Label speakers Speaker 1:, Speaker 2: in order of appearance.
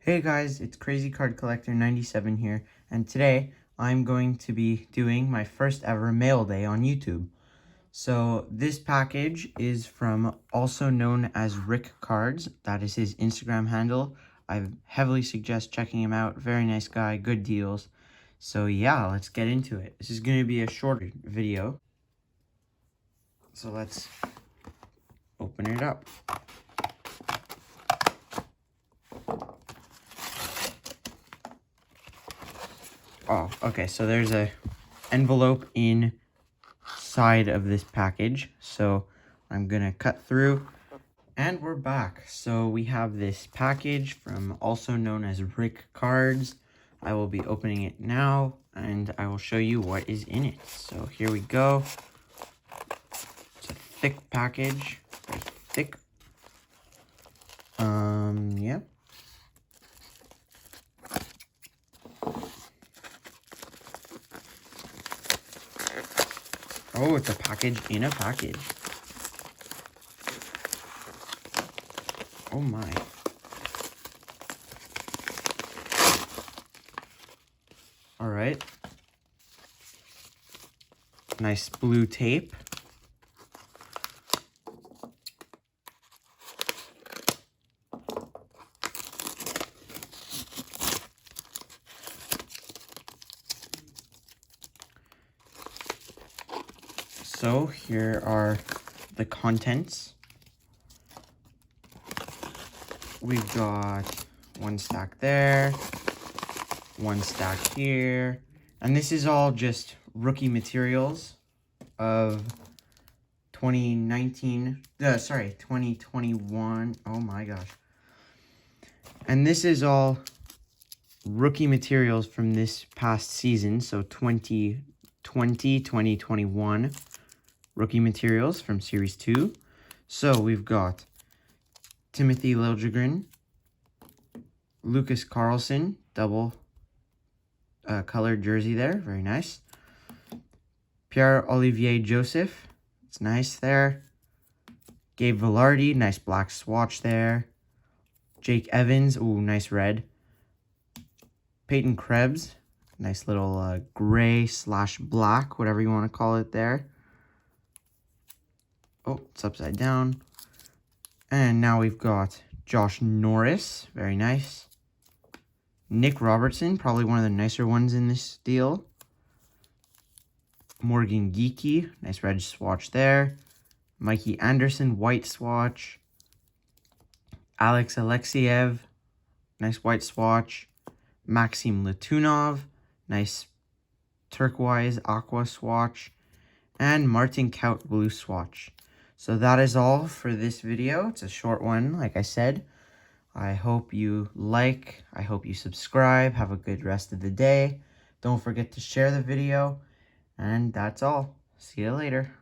Speaker 1: Hey guys, it's Crazy Card Collector 97 here, and today I'm going to be doing my first ever mail day on YouTube. So this package is from also known as Rick Cards. That is his Instagram handle. I heavily suggest checking him out. Very nice guy, good deals. So yeah, let's get into it. This is going to be a shorter video. So let's open it up. Oh, okay, so there's a envelope inside of this package. So I'm gonna cut through, and we're back. So we have this package from also known as Rick Cards. I will be opening it now, and I will show you what is in it. So here we go. It's a thick package, very thick. Yeah. Oh, it's a package in a package. Oh my. All right. Nice blue tape. So here are the contents. We've got one stack there, one stack here, and this is all just rookie materials of 2021. Oh my gosh. And this is all rookie materials from this past season, so 2021 rookie materials from Series 2. So we've got Timothy Liljegren, Lucas Carlson, double colored jersey there, very nice. Pierre-Olivier Joseph, it's nice there. Gabe Vilardi, nice black swatch there. Jake Evans, ooh, nice red. Peyton Krebs, nice little gray / black, whatever you want to call it there. Oh, it's upside down. And now we've got Josh Norris, very nice. Nick Robertson, probably one of the nicer ones in this deal. Morgan Geekie, nice red swatch there. Mikey Anderson, white swatch. Alex Alexiev, nice white swatch. Maxim Latunov, nice turquoise aqua swatch. And Martin Kaut blue swatch. So that is all for this video. It's a short one, like I said. I hope you like, I hope you subscribe. Have a good rest of the day. Don't forget to share the video. And that's all. See you later.